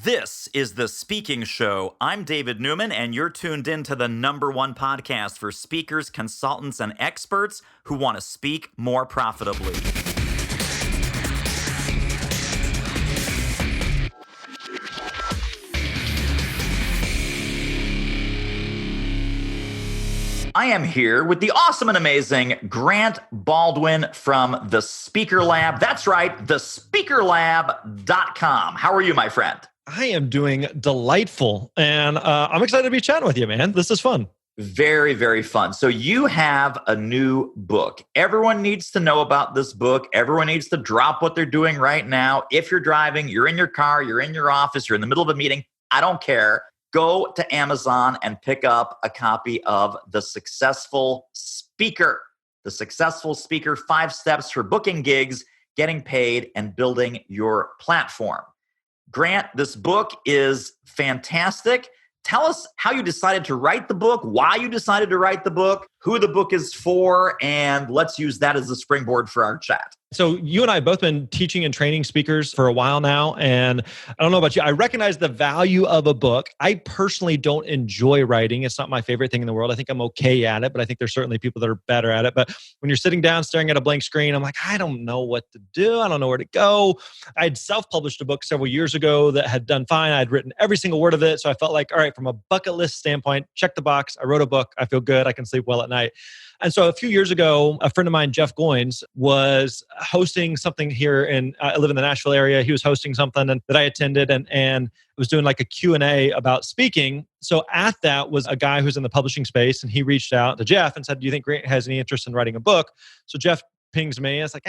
This is The Speaking Show. I'm David Newman, and you're tuned in to the #1 podcast for speakers, consultants, and experts who want to speak more profitably. I am here with the awesome and amazing Grant Baldwin from The Speaker Lab. That's right, thespeakerlab.com. How are you, my friend? I am doing delightful, and I'm excited to be chatting with you, man. This is fun. Very, very fun. So you have a new book. Everyone needs to know about this book. Everyone needs to drop what they're doing right now. If you're driving, you're in your car, you're in your office, you're in the middle of a meeting, I don't care. Go to Amazon and pick up a copy of The Successful Speaker. The Successful Speaker, 5 Steps for Booking Gigs, Getting Paid, and Building Your Platform. Grant, this book is fantastic. Tell us how you decided to write the book, why you decided to write the book, who the book is for, and let's use that as a springboard for our chat. So you and I have both been teaching and training speakers for a while now. And I don't know about you, I recognize the value of a book. I personally don't enjoy writing. It's not my favorite thing in the world. I think I'm okay at it, but I think there's certainly people that are better at it. But when you're sitting down staring at a blank screen, I'm like, I don't know what to do. I don't know where to go. I'd self-published a book several years ago that had done fine. I'd written every single word of it. So I felt like, all right, from a bucket list standpoint, check the box. I wrote a book. I feel good. I can sleep well at night. And so a few years ago, a friend of mine, Jeff Goins, was hosting something here I live in the Nashville area. He was hosting something that I attended and was doing like a Q&A about speaking. So at that was a guy who's in the publishing space, and he reached out to Jeff and said, do you think Grant has any interest in writing a book? So Jeff pings me. It's like,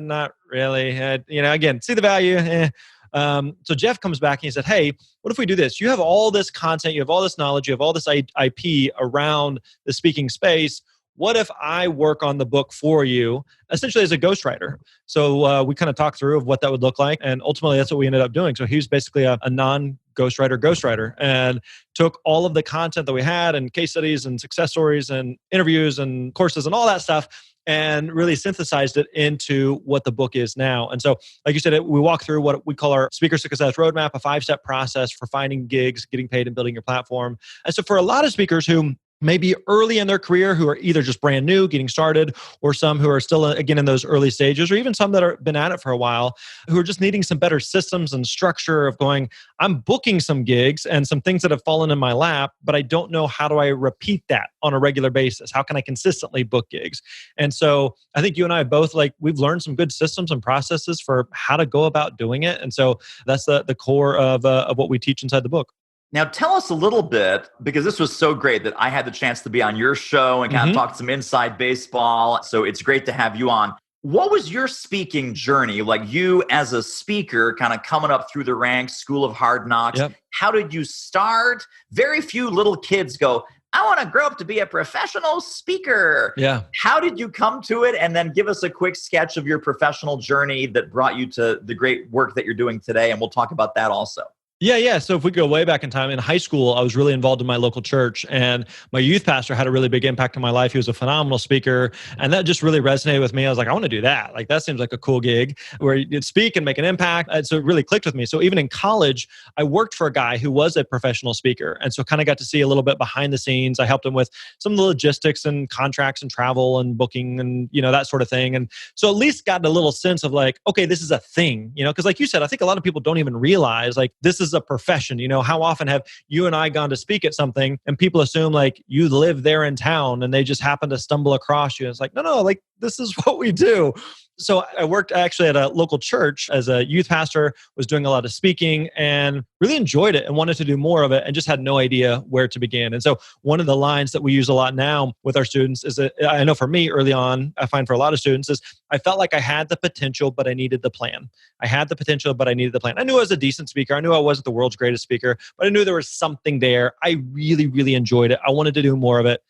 not really. Again, see the value. So Jeff comes back and he said, hey, what if we do this? You have all this content, you have all this knowledge, you have all this IP around the speaking space. What if I work on the book for you, essentially as a ghostwriter? So we kind of talked through of what that would look like. And ultimately, that's what we ended up doing. So he was basically a non-ghostwriter and took all of the content that we had and case studies and success stories and interviews and courses and all that stuff and really synthesized it into what the book is now. And so, like you said, we walk through what we call our Speaker Success Roadmap, a 5-step process for finding gigs, getting paid, and building your platform. And so for a lot of speakers who maybe early in their career, who are either just brand new, getting started, or some who are still, again, in those early stages, or even some that have been at it for a while, who are just needing some better systems and structure of going, I'm booking some gigs and some things that have fallen in my lap, but I don't know how do I repeat that on a regular basis? How can I consistently book gigs? And so I think you and I both, we've learned some good systems and processes for how to go about doing it. And so that's the core of what we teach inside the book. Now, tell us a little bit, because this was so great that I had the chance to be on your show and kind of talk some inside baseball. So it's great to have you on. What was your speaking journey? Like you as a speaker, kind of coming up through the ranks, School of Hard Knocks. Yep. How did you start? Very few little kids go, I want to grow up to be a professional speaker. Yeah. How did you come to it? And then give us a quick sketch of your professional journey that brought you to the great work that you're doing today. And we'll talk about that also. Yeah. So if we go way back in time, in high school, I was really involved in my local church, and my youth pastor had a really big impact on my life. He was a phenomenal speaker, and that just really resonated with me. I was like, I want to do that. Like, that seems like a cool gig where you'd speak and make an impact. And so it really clicked with me. So even in college, I worked for a guy who was a professional speaker, and so kind of got to see a little bit behind the scenes. I helped him with some of the logistics and contracts and travel and booking and, that sort of thing. And so at least got a little sense of like, okay, this is a thing, because like you said, I think a lot of people don't even realize like this is a profession. How often have you and I gone to speak at something and people assume like you live there in town and they just happen to stumble across you? It's like, no, like this is what we do. So I worked actually at a local church as a youth pastor, was doing a lot of speaking and really enjoyed it and wanted to do more of it and just had no idea where to begin. And so one of the lines that we use a lot now with our students is that, I know for me early on, I find for a lot of students is I felt like I had the potential, but I needed the plan. I had the potential, but I needed the plan. I knew I was a decent speaker. I knew I wasn't the world's greatest speaker, but I knew there was something there. I really, really enjoyed it. I wanted to do more of it.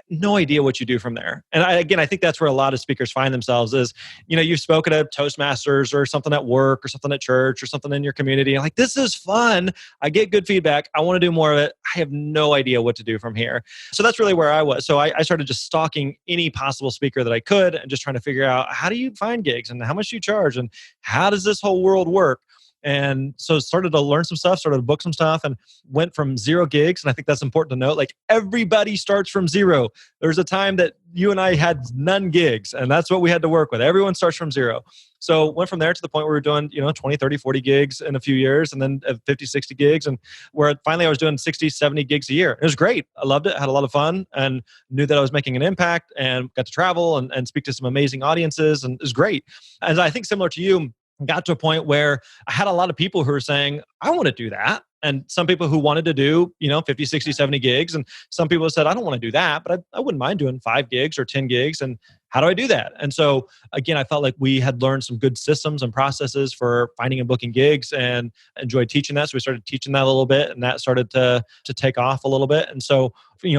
No idea what you do from there. And I think that's where a lot of speakers find themselves is, you've spoken at Toastmasters or something at work or something at church or something in your community. You're like, this is fun. I get good feedback. I want to do more of it. I have no idea what to do from here. So that's really where I was. So I started just stalking any possible speaker that I could and just trying to figure out, how do you find gigs and how much do you charge and how does this whole world work? And so started to learn some stuff, started to book some stuff, and went from 0 gigs. And I think that's important to note. Like, everybody starts from 0. There's a time that you and I had none gigs, and that's what we had to work with. Everyone starts from 0. So went from there to the point where we were doing, 20, 30, 40 gigs in a few years, and then 50, 60 gigs. And where finally I was doing 60, 70 gigs a year. It was great. I loved it. Had a lot of fun and knew that I was making an impact and got to travel and speak to some amazing audiences. And it was great. And I think similar to you, got to a point where I had a lot of people who were saying, I want to do that. And some people who wanted to do, 50, 60, 70 gigs. And some people said, I don't want to do that, but I wouldn't mind doing 5 gigs or 10 gigs. And how do I do that? And so again, I felt like we had learned some good systems and processes for finding and booking gigs, and enjoyed teaching that. So we started teaching that a little bit, and that started to take off a little bit. And so,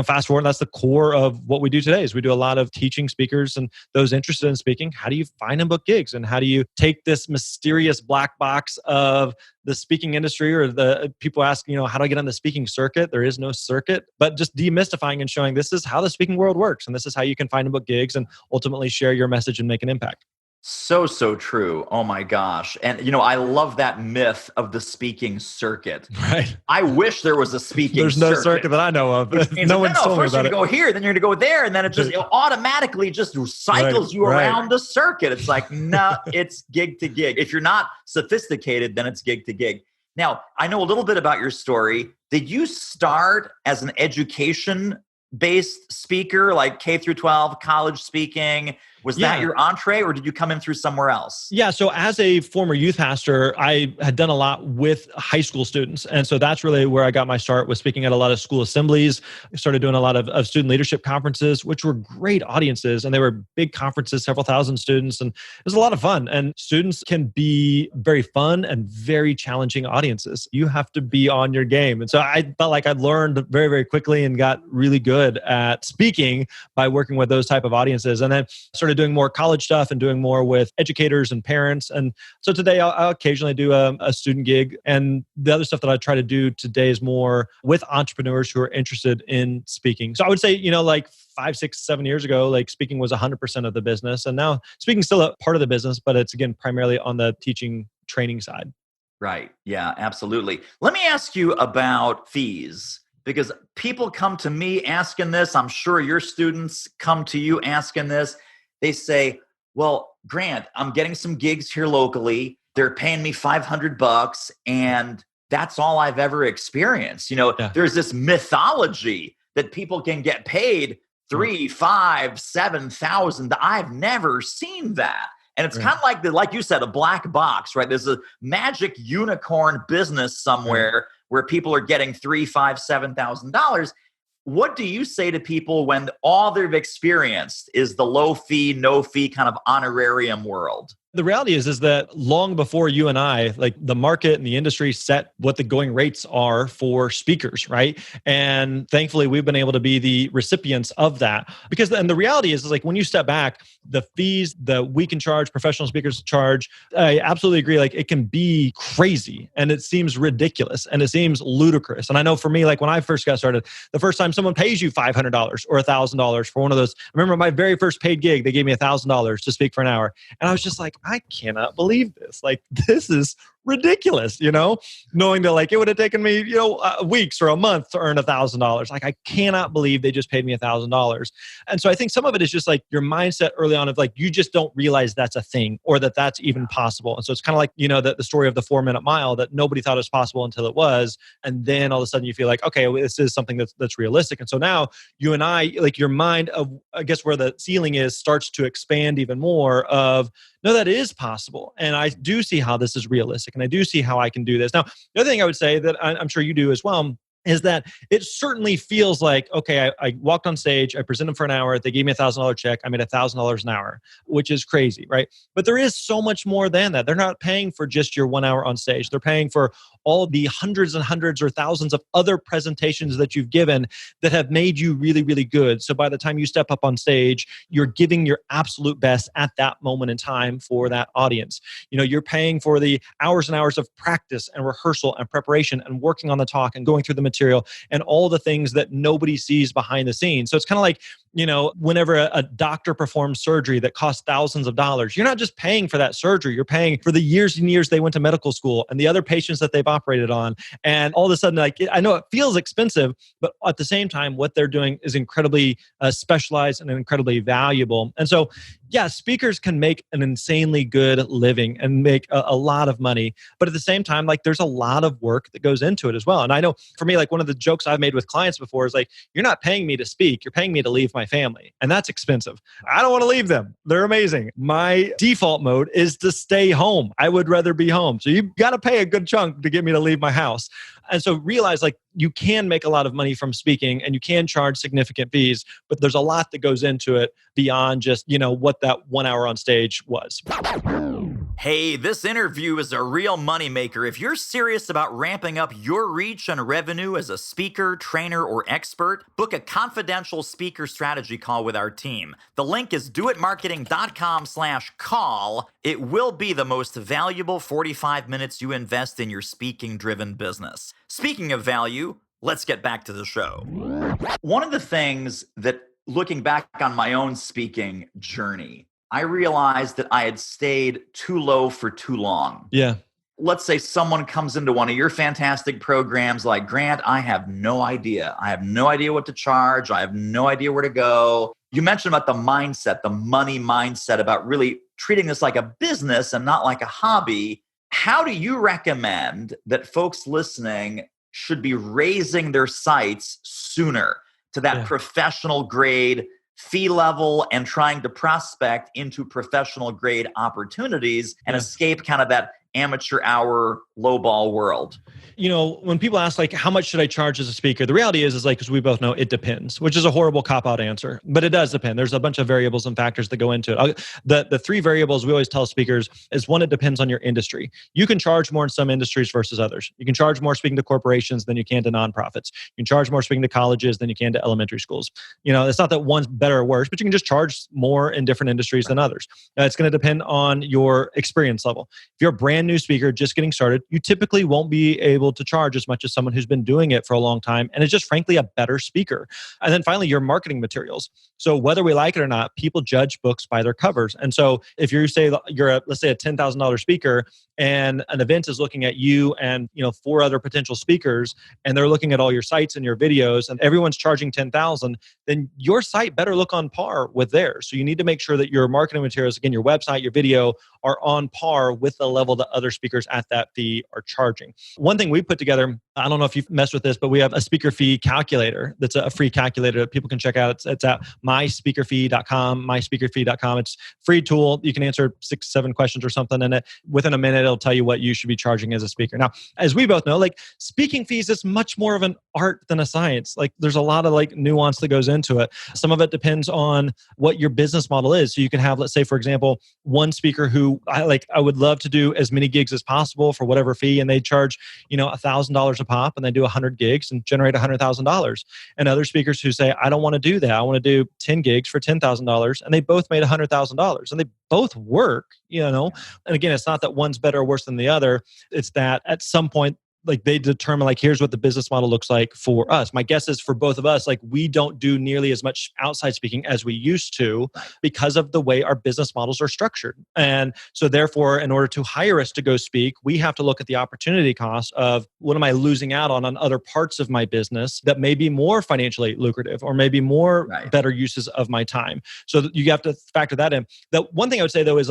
fast forward, that's the core of what we do today. Is we do a lot of teaching speakers and those interested in speaking. How do you find and book gigs? And how do you take this mysterious black box of the speaking industry, or the people ask, how do I get on the speaking circuit? There is no circuit, but just demystifying and showing this is how the speaking world works. And this is how you can find and book gigs and ultimately share your message and make an impact. So true. Oh my gosh. And I love that myth of the speaking circuit. Right. I wish there was a speaking There's no circuit that I know of. No one's told me first about you're going to go here, then you're going to go there, and then it automatically just cycles you around the circuit. It's like, no, it's gig to gig. If you're not sophisticated, then it's gig to gig. Now, I know a little bit about your story. Did you start as an education-based speaker, like K through 12, college speaking? Was that your entree, or did you come in through somewhere else? Yeah. So as a former youth pastor, I had done a lot with high school students. And so that's really where I got my start, was speaking at a lot of school assemblies. I started doing a lot of student leadership conferences, which were great audiences. And they were big conferences, several thousand students. And it was a lot of fun. And students can be very fun and very challenging audiences. You have to be on your game. And so I felt like I learned very, very quickly and got really good at speaking by working with those type of audiences. And then started doing more college stuff and doing more with educators and parents. And so today I'll occasionally do a student gig. And the other stuff that I try to do today is more with entrepreneurs who are interested in speaking. So I would say, like 5, 6, 7 years ago, like speaking was 100% of the business. And now speaking is still a part of the business, but it's again, primarily on the teaching training side. Right. Yeah, absolutely. Let me ask you about fees, because people come to me asking this. I'm sure your students come to you asking this. They say, well, Grant, I'm getting some gigs here locally. They're paying me $500, and that's all I've ever experienced. There's this mythology that people can get paid $3,000, $5,000, $7,000. I've never seen that. And it's kind of like you said, a black box, right? There's a magic unicorn business somewhere where people are getting $3,000, $5,000, $7,000. What do you say to people when all they've experienced is the low fee, no fee kind of honorarium world? The reality is that long before you and I, like the market and the industry set what the going rates are for speakers, right? And thankfully, we've been able to be the recipients of that. Because then the reality is like when you step back, the fees that we can charge, professional speakers charge, I absolutely agree. Like it can be crazy and it seems ridiculous and it seems ludicrous. And I know for me, like when I first got started, the first time someone pays you $500 or $1,000 for one of those, I remember my very first paid gig, they gave me $1,000 to speak for an hour. And I was just like, I cannot believe this. Like, this is ridiculous, knowing that like it would have taken me, weeks or a month to earn $1,000. Like, I cannot believe they just paid me $1,000. And so I think some of it is just like your mindset early on of like, you just don't realize that's a thing or that that's even possible. And so it's kind of like, the story of the 4-minute mile that nobody thought was possible until it was. And then all of a sudden you feel like, okay, well, this is something that's realistic. And so now you and I, like your mind of, I guess where the ceiling is starts to expand even more of, no, that is possible. And I do see how this is realistic. And I do see how I can do this. Now, the other thing I would say that I'm sure you do as well is that it certainly feels like, okay, I walked on stage, I presented for an hour, they gave me $1,000 check, I made $1,000 an hour, which is crazy, right? But there is so much more than that. They're not paying for just your 1 hour on stage. They're paying for all the hundreds and hundreds or thousands of other presentations that you've given that have made you really, really good. So by the time you step up on stage, you're giving your absolute best at that moment in time for that audience. You're paying for the hours and hours of practice and rehearsal and preparation and working on the talk and going through the material and all the things that nobody sees behind the scenes. So it's kind of like whenever a doctor performs surgery that costs thousands of dollars, you're not just paying for that surgery, you're paying for the years and years they went to medical school and the other patients that they've operated on. And all of a sudden, I know it feels expensive, but at the same time, what they're doing is incredibly specialized and incredibly valuable. And so, yeah, speakers can make an insanely good living and make a lot of money. But at the same time, there's a lot of work that goes into it as well. And I know for me, one of the jokes I've made with clients before is you're not paying me to speak, you're paying me to leave my family. And that's expensive. I don't want to leave them. They're amazing. My default mode is to stay home. I would rather be home. So you've got to pay a good chunk to get me to leave my house. And so realize you can make a lot of money from speaking and you can charge significant fees, but there's a lot that goes into it beyond just, what that 1 hour on stage was. Hey, this interview is a real moneymaker. If you're serious about ramping up your reach and revenue as a speaker, trainer, or expert, book a confidential speaker strategy call with our team. The link is doitmarketing.com/call. It will be the most valuable 45 minutes you invest in your speaking-driven business. Speaking of value, let's get back to the show. One of the things that, looking back on my own speaking journey, I realized that I had stayed too low for too long. Yeah. Let's say someone comes into one of your fantastic programs like, Grant, I have no idea. I have no idea what to charge. I have no idea where to go. You mentioned about the mindset, the money mindset, about really treating this like a business and not like a hobby. How do you recommend that folks listening should be raising their sights sooner to that professional grade fee level and trying to prospect into professional grade opportunities and escape kind of that amateur hour lowball world? When people ask how much should I charge as a speaker, the reality is because we both know it depends, which is a horrible cop-out answer, but it does depend. There's a bunch of variables and factors that go into it. The three variables we always tell speakers is, one, it depends on your industry. You can charge more in some industries versus others. You can charge more speaking to corporations than you can to nonprofits. You can charge more speaking to colleges than you can to elementary schools. It's not that one's better or worse, but you can just charge more in different industries than others. It's going to depend on your experience level. If you're a brand new speaker just getting started, you typically won't be able to charge as much as someone who's been doing it for a long time and is just frankly a better speaker. And then finally, your marketing materials. So whether we like it or not, people judge books by their covers. And so if you say you're let's say a $10,000 speaker and an event is looking at you and 4 other potential speakers, and they're looking at all your sites and your videos, and everyone's charging $10,000, then your site better look on par with theirs. So you need to make sure that your marketing materials, again, your website, your video, are on par with the level that other speakers at that fee are charging. One thing we put together, I don't know if you've messed with this, but we have a speaker fee calculator that's a free calculator that people can check out. It's at myspeakerfee.com. It's a free tool. You can answer 6-7 questions or something, and within a minute, it'll tell you what you should be charging as a speaker. Now, as we both know, speaking fees is much more of an art than a science. There's a lot of nuance that goes into it. Some of it depends on what your business model is. So you can have, let's say, for example, one speaker who I would love to do as many gigs as possible for whatever fee, and they charge $1,000 a pop, and they do 100 gigs and generate $100,000. And other speakers who say, I don't want to do that. I want to do 10 gigs for $10,000, and they both made $100,000, and they both work. And again, it's not that one's better or worse than the other. It's that at some point, they determine here's what the business model looks like for us. My guess is for both of us, we don't do nearly as much outside speaking as we used to because of the way our business models are structured. And so therefore, in order to hire us to go speak, we have to look at the opportunity cost of what am I losing out on other parts of my business that may be more financially lucrative or maybe more better uses of my time. So you have to factor that in. The one thing I would say though is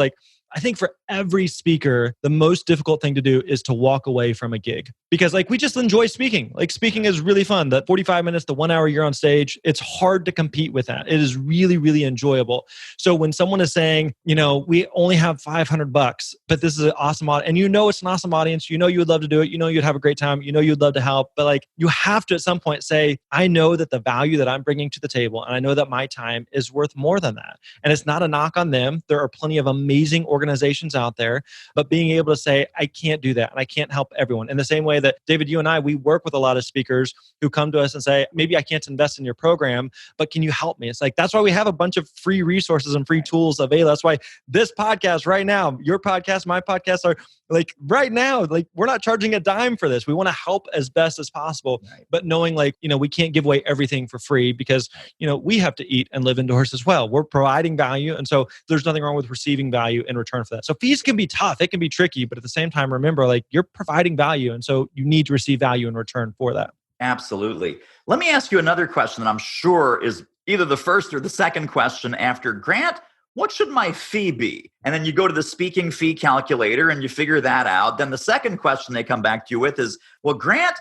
I think for every speaker, the most difficult thing to do is to walk away from a gig because we just enjoy speaking. Speaking is really fun. The 45 minutes, the 1 hour you're on stage, it's hard to compete with that. It is really, really enjoyable. So when someone is saying, we only have $500, but this is an awesome audience, and it's an awesome audience, you would love to do it, you'd have a great time, you'd love to help, but you have to at some point say, I know that the value that I'm bringing to the table, and I know that my time is worth more than that. And it's not a knock on them. There are plenty of amazing organizations out there, but being able to say, I can't do that and I can't help everyone. In the same way that David, you and I, we work with a lot of speakers who come to us and say, maybe I can't invest in your program, but can you help me? It's that's why we have a bunch of free resources and free tools available. That's why this podcast right now, your podcast, my podcast, like right now, like we're not charging a dime for this. We want to help as best as possible, Right. but knowing like, we can't give away everything for free because, we have to eat and live indoors as well. We're providing value. And so there's nothing wrong with receiving value in return for that. So fees can be tough. It can be tricky, but at the same time, remember, like you're providing value. And so you need to receive value in return for that. Absolutely. Let me ask you another question that I'm sure is either the first or the second question after Grant. What should my fee be? And then you go to the speaking fee calculator and you figure that out. Then the second question they come back to you with is, well, Grant,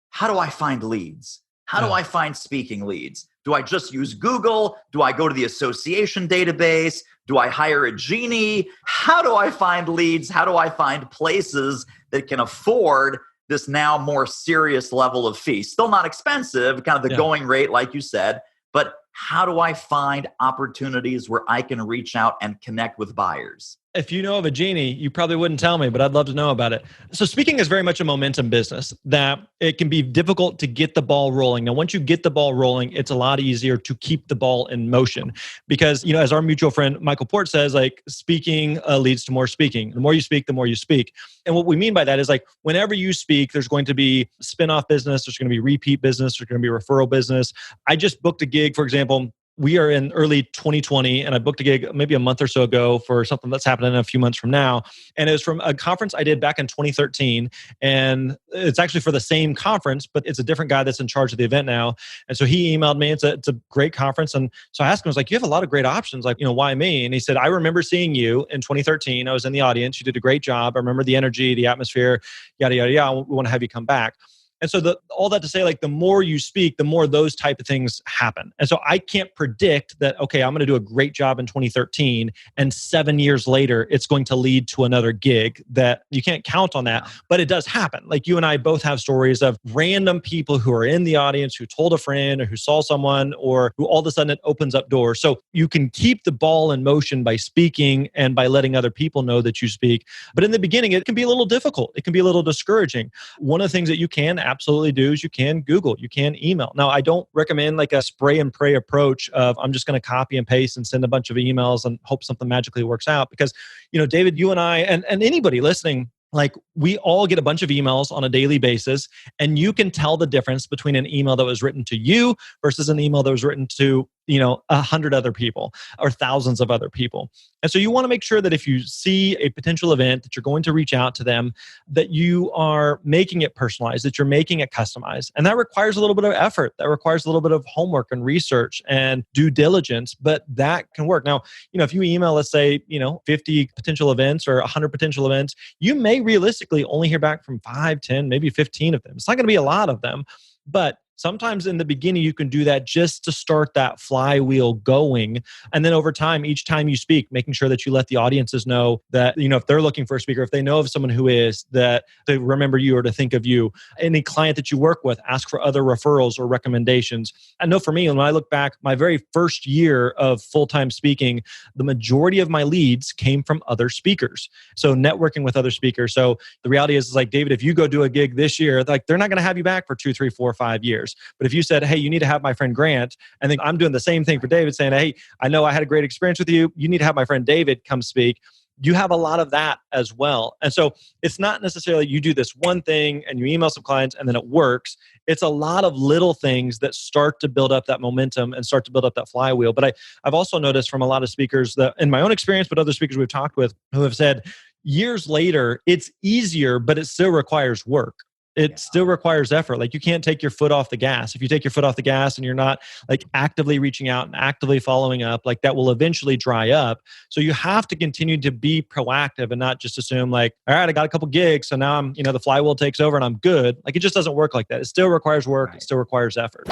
how do I find leads? How do I find speaking leads? Do I just use Google? Do I go to the association database? Do I hire a genie? How do I find leads? How do I find places that can afford this now more serious level of fee? Still not expensive, kind of the going rate, like you said, but how do I find opportunities where I can reach out and connect with buyers? If you know of a genie, you probably wouldn't tell me, but I'd love to know about it. So speaking is very much a momentum business that it can be difficult to get the ball rolling. Now, once you get the ball rolling, it's a lot easier to keep the ball in motion because, as our mutual friend, Michael Port says, like speaking leads to more speaking. The more you speak, the more you speak. And what we mean by that is like, whenever you speak, there's going to be spin-off business. There's going to be repeat business. There's going to be referral business. I just booked a gig, for example. We are in early 2020, and I booked a gig maybe a month or so ago for something that's happening in a few months from now. And it was from a conference I did back in 2013. And it's actually for the same conference, but it's a different guy that's in charge of the event now. And so he emailed me. It's a great conference. And so I asked him, I was like, you have a lot of great options. Like, why me? And he said, I remember seeing you in 2013. I was in the audience. You did a great job. I remember the energy, the atmosphere, yada, yada, yada. We want to have you come back. And so all that to say, like the more you speak, the more those type of things happen. And so I can't predict that, okay, I'm going to do a great job in 2013 and 7 years later, it's going to lead to another gig. That you can't count on that, but it does happen. Like you and I both have stories of random people who are in the audience who told a friend or who saw someone or who all of a sudden it opens up doors. So you can keep the ball in motion by speaking and by letting other people know that you speak. But in the beginning, it can be a little difficult. It can be a little discouraging. One of the things that you can absolutely do is you can Google, you can email. Now, I don't recommend like a spray and pray approach of I'm just going to copy and paste and send a bunch of emails and hope something magically works out. Because, David, you and I, and anybody listening, like we all get a bunch of emails on a daily basis, and you can tell the difference between an email that was written to you versus an email that was written to 100 other people or thousands of other people. And so you want to make sure that if you see a potential event that you're going to reach out to them, that you are making it personalized, that you're making it customized. And that requires a little bit of effort. That requires a little bit of homework and research and due diligence, but that can work. Now, if you email, let's say, 50 potential events or 100 potential events, you may realistically only hear back from 5, 10, maybe 15 of them. It's not going to be a lot of them, but sometimes in the beginning, you can do that just to start that flywheel going. And then over time, each time you speak, making sure that you let the audiences know that, if they're looking for a speaker, if they know of someone who is, that they remember you or to think of you. Any client that you work with, ask for other referrals or recommendations. I know for me, when I look back, my very first year of full-time speaking, the majority of my leads came from other speakers. So networking with other speakers. So the reality is like, David, if you go do a gig this year, like they're not going to have you back for 2, 3, 4, 5 years. But if you said, hey, you need to have my friend Grant, and then I'm doing the same thing for David, saying, hey, I know I had a great experience with you. You need to have my friend David come speak. You have a lot of that as well. And so it's not necessarily you do this one thing and you email some clients and then it works. It's a lot of little things that start to build up that momentum and start to build up that flywheel. But I've also noticed from a lot of speakers that in my own experience, but other speakers we've talked with who have said years later, it's easier, but it still requires work. It still requires effort. Like you can't take your foot off the gas. If you take your foot off the gas and you're not like actively reaching out and actively following up, like that will eventually dry up. So you have to continue to be proactive and not just assume like, all right, I got a couple gigs. So now I'm, the flywheel takes over and I'm good. Like it just doesn't work like that. It still requires work. Right. It still requires effort.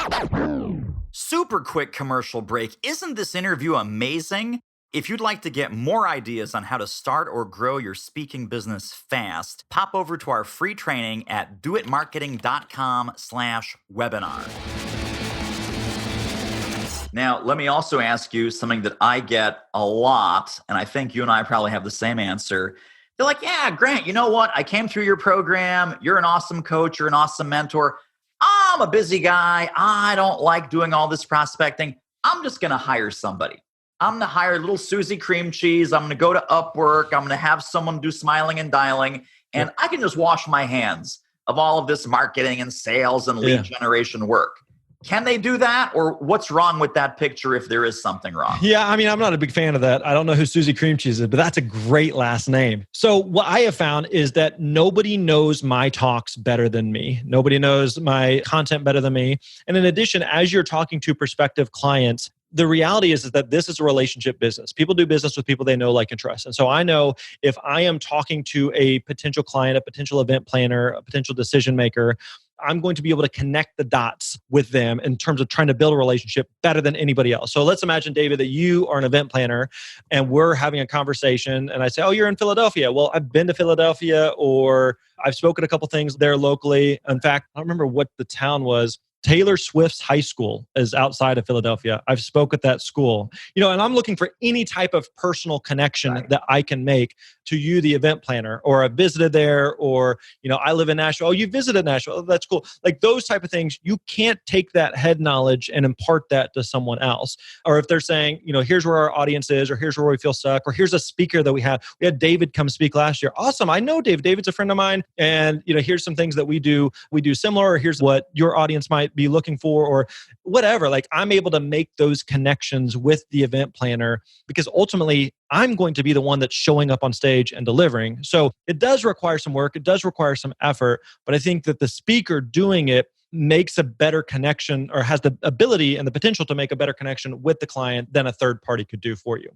Super quick commercial break. Isn't this interview amazing? If you'd like to get more ideas on how to start or grow your speaking business fast, pop over to our free training at doitmarketing.com/webinar. Now, let me also ask you something that I get a lot, and I think you and I probably have the same answer. They're like, yeah, Grant, you know what? I came through your program. You're an awesome coach. You're an awesome mentor. I'm a busy guy. I don't like doing all this prospecting. I'm just going to hire somebody. I'm going to hire little Susie Cream Cheese. I'm going to go to Upwork. I'm going to have someone do smiling and dialing. And I can just wash my hands of all of this marketing and sales and lead generation work. Can they do that? Or what's wrong with that picture if there is something wrong? Yeah, I mean, I'm not a big fan of that. I don't know who Susie Cream Cheese is, but that's a great last name. So what I have found is that nobody knows my talks better than me. Nobody knows my content better than me. And in addition, as you're talking to prospective clients, the reality is that this is a relationship business. People do business with people they know, like, and trust. And so I know if I am talking to a potential client, a potential event planner, a potential decision maker, I'm going to be able to connect the dots with them in terms of trying to build a relationship better than anybody else. So let's imagine, David, that you are an event planner and we're having a conversation and I say, oh, you're in Philadelphia. Well, I've been to Philadelphia, or I've spoken a couple things there locally. In fact, I don't remember what the town was. Taylor Swift's high school is outside of Philadelphia. I've spoke at that school, and I'm looking for any type of personal connection that I can make to you, the event planner, or I visited there, or, I live in Nashville. Oh, you visited Nashville. Oh, that's cool. Like those type of things, you can't take that head knowledge and impart that to someone else. Or if they're saying, here's where our audience is, or here's where we feel stuck, or here's a speaker that we had David come speak last year. Awesome. I know David. David's a friend of mine. And, here's some things that we do similar, or here's what your audience might be looking for, or whatever. Like, I'm able to make those connections with the event planner because ultimately I'm going to be the one that's showing up on stage and delivering. So it does require some work. It does require some effort, but I think that the speaker doing it makes a better connection, or has the ability and the potential to make a better connection with the client than a third party could do for you.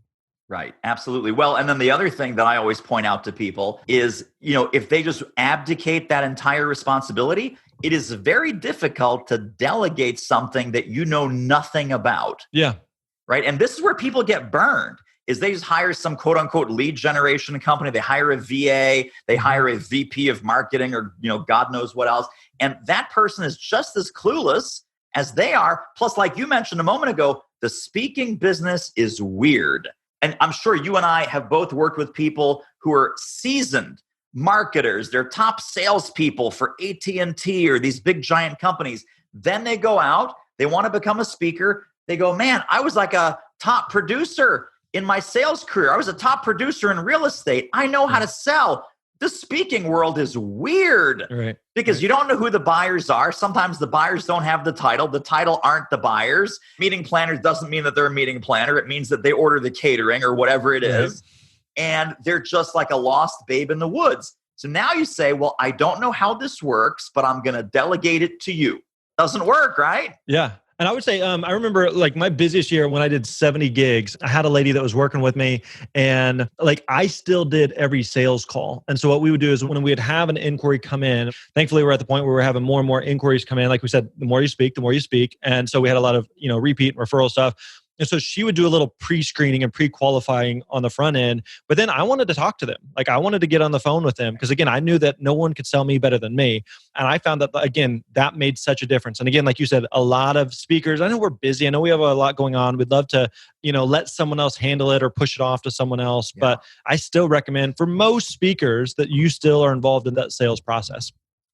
Right. Absolutely. Well, and then the other thing that I always point out to people is, if they just abdicate that entire responsibility, it is very difficult to delegate something that you know nothing about. Yeah. Right. And this is where people get burned, is they just hire some quote unquote lead generation company. They hire a VA, they hire a VP of marketing, or, God knows what else. And that person is just as clueless as they are. Plus, like you mentioned a moment ago, the speaking business is weird. And I'm sure you and I have both worked with people who are seasoned marketers. They're top salespeople for AT&T or these big giant companies. Then they go out, they want to become a speaker. They go, man, I was like a top producer in my sales career. I was a top producer in real estate. I know how to sell. The speaking world is weird, right? Because you don't know who the buyers are. Sometimes the buyers don't have the title. The title aren't the buyers. Meeting planners doesn't mean that they're a meeting planner. It means that they order the catering or whatever it is. And they're just like a lost babe in the woods. So now you say, well, I don't know how this works, but I'm going to delegate it to you. Doesn't work, right? Yeah. And I would say, I remember like my busiest year when I did 70 gigs, I had a lady that was working with me, and like I still did every sales call. And so what we would do is when we would have an inquiry come in, thankfully we're at the point where we're having more and more inquiries come in. Like we said, the more you speak, the more you speak. And so we had a lot of, repeat and referral stuff. And so she would do a little pre-screening and pre-qualifying on the front end. But then I wanted to talk to them. Like I wanted to get on the phone with them because, again, I knew that no one could sell me better than me. And I found that, again, that made such a difference. And again, like you said, a lot of speakers, I know we're busy. I know we have a lot going on. We'd love to, let someone else handle it or push it off to someone else. Yeah. But I still recommend for most speakers that you still are involved in that sales process.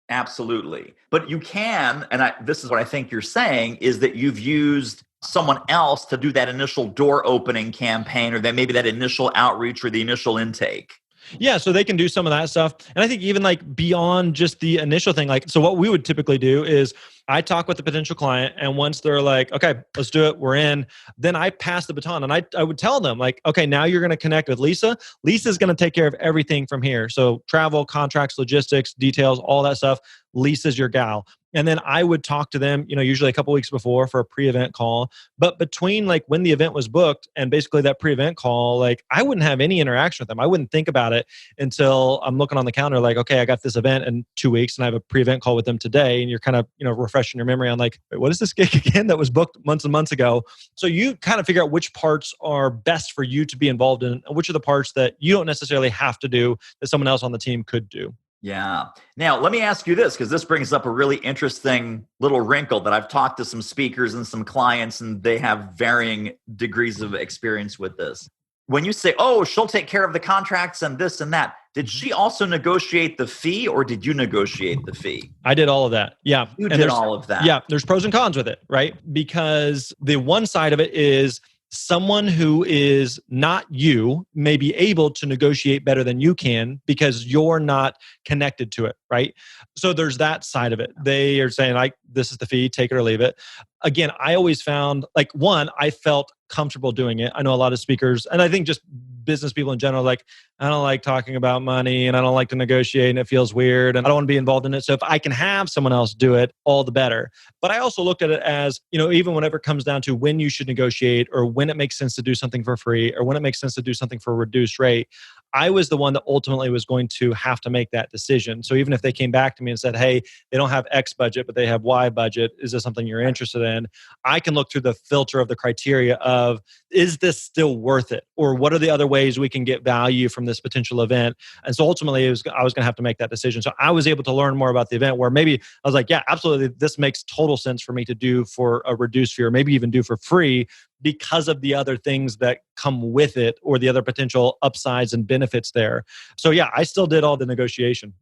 Absolutely. But you can, and this is what I think you're saying, is that you've used someone else to do that initial door opening campaign, or that maybe that initial outreach or the initial intake. Yeah, so they can do some of that stuff. And I think even like beyond just the initial thing, like, so what we would typically do is I talk with the potential client, and once they're like, okay, let's do it, we're in, then I pass the baton, and I would tell them like, okay, now you're going to connect with Lisa. Lisa's going to take care of everything from here. So travel, contracts, logistics, details, all that stuff. Lisa's your gal. And then I would talk to them, usually a couple weeks before for a pre-event call. But between like when the event was booked and basically that pre-event call, like I wouldn't have any interaction with them. I wouldn't think about it until I'm looking on the calendar like, okay, I got this event in 2 weeks and I have a pre-event call with them today. And you're kind of, refreshing your memory on like, wait, what is this gig again that was booked months and months ago? So you kind of figure out which parts are best for you to be involved in, and which are the parts that you don't necessarily have to do that someone else on the team could do. Yeah. Now, let me ask you this, because this brings up a really interesting little wrinkle that I've talked to some speakers and some clients, and they have varying degrees of experience with this. When you say, oh, she'll take care of the contracts and this and that, did she also negotiate the fee, or did you negotiate the fee? I did all of that. Yeah. You did all of that. Yeah. There's pros and cons with it, right? Because the one side of it is someone who is not you may be able to negotiate better than you can because you're not connected to it, right? So there's that side of it. They are saying like, this is the fee, take it or leave it. Again, I always found like one, I felt comfortable doing it. I know a lot of speakers, and I think just business people in general, like, I don't like talking about money and I don't like to negotiate and it feels weird and I don't want to be involved in it. So if I can have someone else do it, all the better. But I also looked at it as, even whenever it comes down to when you should negotiate or when it makes sense to do something for free or when it makes sense to do something for a reduced rate, I was the one that ultimately was going to have to make that decision. So even if they came back to me and said, hey, they don't have X budget, but they have Y budget, is this something you're interested in? I can look through the filter of the criteria of, is this still worth it? Or what are the other ways we can get value from this potential event? And so ultimately, I was going to have to make that decision. So I was able to learn more about the event where maybe I was like, yeah, absolutely, this makes total sense for me to do for a reduced fee or maybe even do for free because of the other things that come with it or the other potential upsides and benefits there. So yeah, I still did all the negotiation.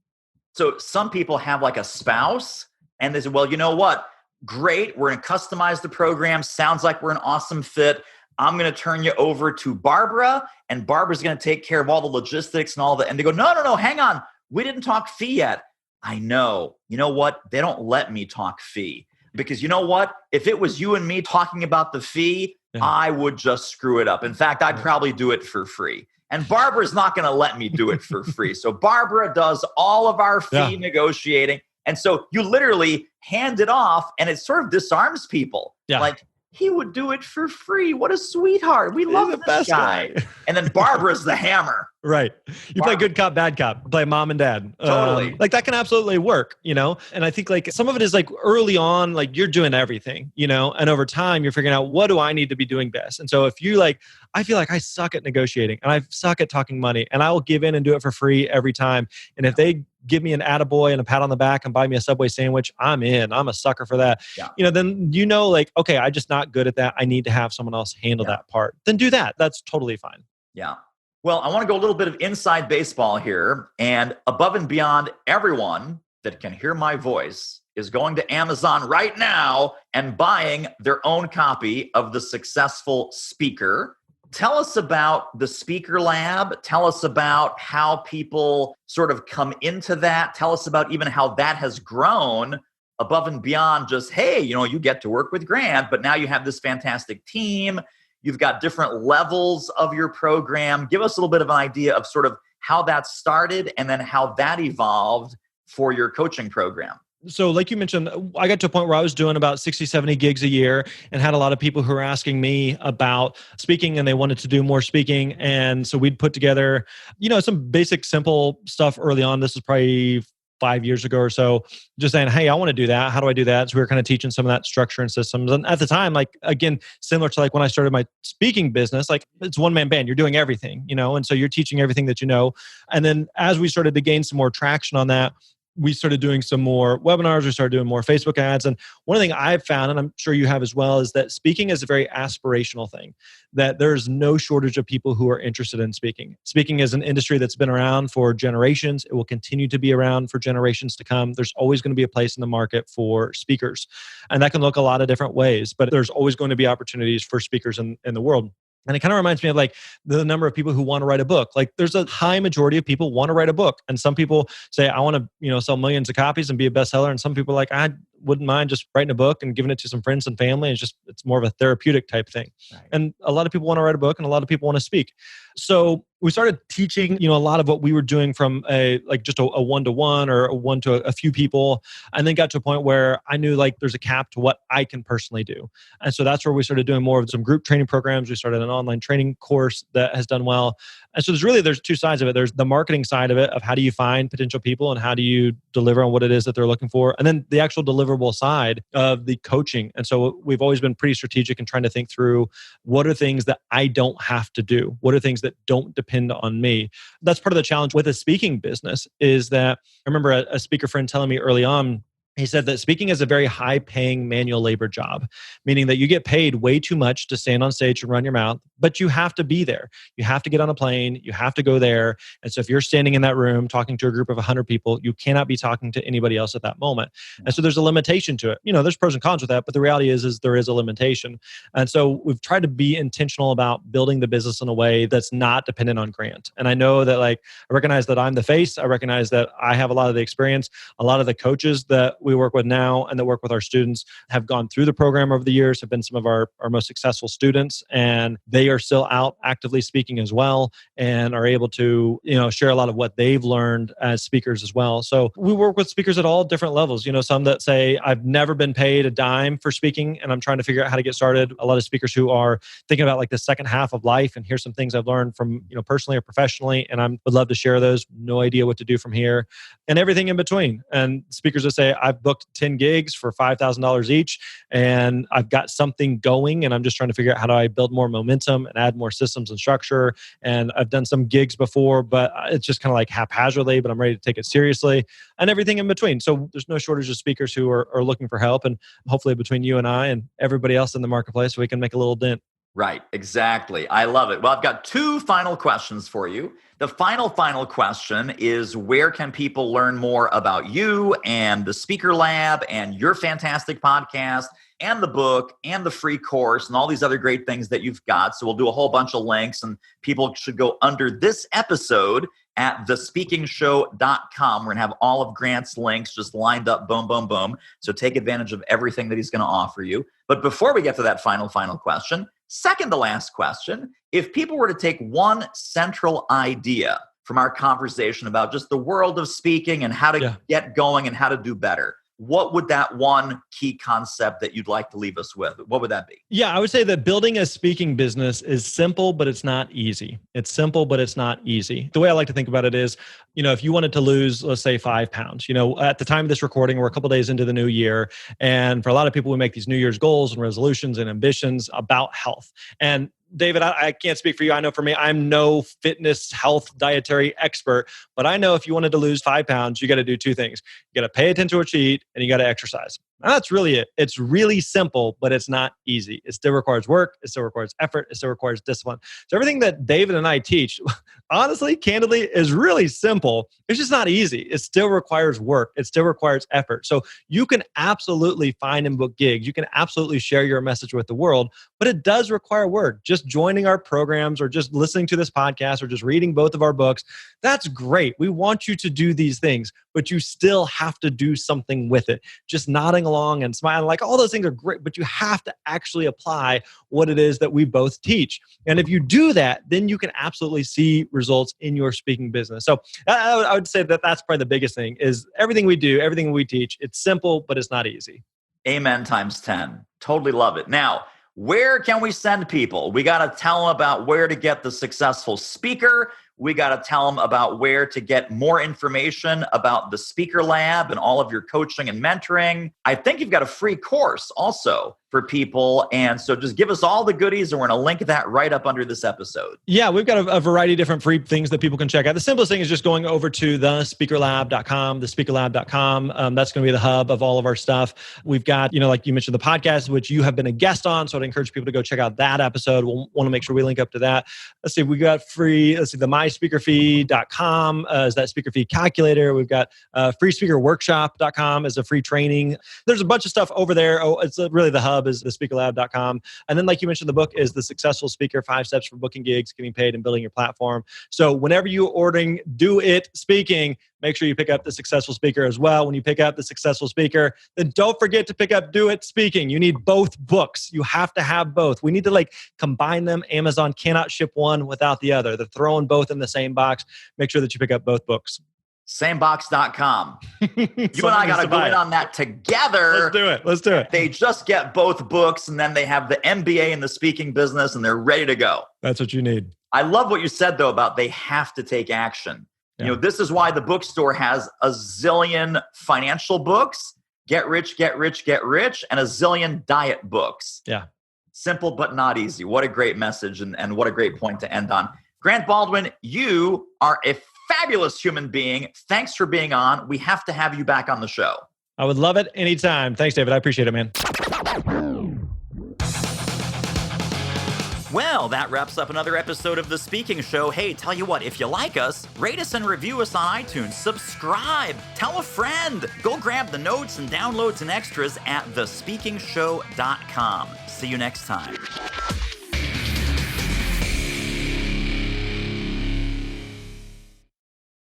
So some people have like a spouse and they say, well, you know what? Great. We're going to customize the program. Sounds like we're an awesome fit. I'm going to turn you over to Barbara, and Barbara's going to take care of all the logistics and all that. And they go, no, hang on. We didn't talk fee yet. I know. You know what? They don't let me talk fee because you know what? If it was you and me talking about the fee, I would just screw it up. In fact, I'd probably do it for free. And Barbara's not going to let me do it for free. So Barbara does all of our fee negotiating. And so you literally hand it off and it sort of disarms people. Yeah. Like, he would do it for free. What a sweetheart. We love this guy. And then Barbara's the hammer. Right. You play good cop, bad cop, play mom and dad. Totally. Like that can absolutely work, And I think like some of it is like early on, like you're doing everything, and over time you're figuring out what do I need to be doing best. And so if you like, I feel like I suck at negotiating and I suck at talking money and I will give in and do it for free every time. And if they give me an attaboy and a pat on the back and buy me a Subway sandwich, I'm in. I'm a sucker for that. Yeah. Then like, okay, I'm just not good at that. I need to have someone else handle that part. Then do that. That's totally fine. Yeah. Well, I want to go a little bit of inside baseball here. And above and beyond, everyone that can hear my voice is going to Amazon right now and buying their own copy of The Successful Speaker. Tell us about the Speaker Lab. Tell us about how people sort of come into that. Tell us about even how that has grown above and beyond just, hey, you get to work with Grant, but now you have this fantastic team. You've got different levels of your program. Give us a little bit of an idea of sort of how that started and then how that evolved for your coaching program. So like you mentioned, I got to a point where I was doing about 60, 70 gigs a year and had a lot of people who were asking me about speaking and they wanted to do more speaking. And so we'd put together, some basic, simple stuff early on. This is probably 5 years ago or so, just saying, hey, I want to do that. How do I do that? So we were kind of teaching some of that structure and systems. And at the time, like, again, similar to like when I started my speaking business, like it's one-man band, you're doing everything, and so you're teaching everything that you know. And then as we started to gain some more traction on that, we started doing some more webinars. We started doing more Facebook ads. And one thing I've found, and I'm sure you have as well, is that speaking is a very aspirational thing, that there's no shortage of people who are interested in speaking. Speaking is an industry that's been around for generations. It will continue to be around for generations to come. There's always going to be a place in the market for speakers. And that can look a lot of different ways, but there's always going to be opportunities for speakers in the world. And it kind of reminds me of like the number of people who want to write a book. Like there's a high majority of people want to write a book. And some people say, I want to, sell millions of copies and be a bestseller. And some people are like, I wouldn't mind just writing a book and giving it to some friends and family. It's more of a therapeutic type thing. Right. And a lot of people want to write a book and a lot of people want to speak. So we started teaching, a lot of what we were doing from just a one-to-one or a one to a few people, and then got to a point where I knew like there's a cap to what I can personally do. And so that's where we started doing more of some group training programs. We started an online training course that has done well. And so there's two sides of it. There's the marketing side of it, of how do you find potential people and how do you deliver on what it is that they're looking for? And then the actual deliverable side of the coaching. And so we've always been pretty strategic in trying to think through what are things that I don't have to do? What are things that don't depend on me? That's part of the challenge with a speaking business is that I remember a speaker friend telling me early on, He said that speaking is a very high paying manual labor job, meaning that you get paid way too much to stand on stage and run your mouth, but you have to be there. You have to get on a plane. You have to go there. And so if you're standing in that room talking to a group of 100 people, you cannot be talking to anybody else at that moment. And so there's a limitation to it. There's pros and cons with that, but the reality is there is a limitation. And so we've tried to be intentional about building the business in a way that's not dependent on grant. And I know that I recognize that I'm the face. I recognize that I have a lot of the experience. A lot of the coaches that we work with now and that work with our students have gone through the program over the years, have been some of our most successful students, and they are still out actively speaking as well and are able to, share a lot of what they've learned as speakers as well. So we work with speakers at all different levels. Some that say, I've never been paid a dime for speaking and I'm trying to figure out how to get started. A lot of speakers who are thinking about the second half of life and here's some things I've learned from, personally or professionally, and I would love to share those. No idea what to do from here, and everything in between. And speakers that say, I've booked 10 gigs for $5,000 each, and I've got something going, and I'm just trying to figure out how do I build more momentum and add more systems and structure. And I've done some gigs before, but it's just kind of haphazardly, but I'm ready to take it seriously, and everything in between. So there's no shortage of speakers who are looking for help, and hopefully between you and I and everybody else in the marketplace, we can make a little dent. Right, exactly. I love it. Well, I've got two final questions for you. The final question is, where can people learn more about you and the Speaker Lab and your fantastic podcast and the book and the free course and all these other great things that you've got? So we'll do a whole bunch of links, and people should go under this episode at thespeakingshow.com. We're going to have all of Grant's links just lined up, boom, boom, boom. So take advantage of everything that he's going to offer you. But before we get to that final question, second to last question, if people were to take one central idea from our conversation about just the world of speaking and how to get going and how to do better, what would that one key concept that you'd like to leave us with? What would that be? Yeah, I would say that building a speaking business is simple, but it's not easy. It's simple, but it's not easy. The way I like to think about it is, if you wanted to lose, let's say 5 pounds, at the time of this recording, we're a couple of days into the new year. And for a lot of people, we make these New Year's goals and resolutions and ambitions about health. And David, I can't speak for you. I know for me, I'm no fitness, health, dietary expert, but I know if you wanted to lose 5 pounds, you got to do 2 things. You got to pay attention to what you eat, and you got to exercise. And that's really it. It's really simple, but it's not easy. It still requires work. It still requires effort. It still requires discipline. So everything that David and I teach, honestly, candidly, is really simple. It's just not easy. It still requires work. It still requires effort. So you can absolutely find and book gigs. You can absolutely share your message with the world, but it does require work. Just joining our programs or just listening to this podcast or just reading both of our books, that's great. We want you to do these things, but you still have to do something with it. Just nodding along and smiling, all those things are great, but you have to actually apply what it is that we both teach. And if you do that, then you can absolutely see results in your speaking business. So I would say that that's probably the biggest thing is everything we do, everything we teach, it's simple, but it's not easy. Amen times 10. Totally love it. Now, where can we send people? We got to tell them about where to get the successful speaker. We got to tell them about where to get more information about the Speaker Lab and all of your coaching and mentoring. I think you've got a free course also for people. And so just give us all the goodies, and we're going to link that right up under this episode. Yeah, we've got a variety of different free things that people can check out. The simplest thing is just going over to thespeakerlab.com, thespeakerlab.com. That's going to be the hub of all of our stuff. We've got, like you mentioned, the podcast, which you have been a guest on. So I'd encourage people to go check out that episode. We'll want to make sure we link up to that. Let's see, we got free, the myspeakerfee.com is that speaker fee calculator. We've got freespeakerworkshop.com is a free training. There's a bunch of stuff over there. Oh, it's really the hub is thespeakerlab.com. And then, like you mentioned, the book is The Successful Speaker, 5 Steps for Booking Gigs, Getting Paid, and Building Your Platform. So whenever you're ordering Do It Speaking, make sure you pick up The Successful Speaker as well. When you pick up The Successful Speaker, then don't forget to pick up Do It Speaking. You need both books. You have to have both. We need to combine them. Amazon cannot ship one without the other. They're throwing both in the same box. Make sure that you pick up both books. Samebox.com. You and I got to go in on that together. Let's do it. They just get both books, and then they have the MBA in the speaking business, and they're ready to go. That's what you need. I love what you said, though, about they have to take action. Yeah. This is why the bookstore has a zillion financial books, get rich, and a zillion diet books. Yeah. Simple, but not easy. What a great message, and what a great point to end on. Grant Baldwin, you are a fabulous human being. Thanks for being on. We have to have you back on the show. I would love it anytime. Thanks, David. I appreciate it, man. Well, that wraps up another episode of The Speaking Show. Hey, tell you what, if you like us, rate us and review us on iTunes. Subscribe. Tell a friend. Go grab the notes and downloads and extras at thespeakingshow.com. See you next time.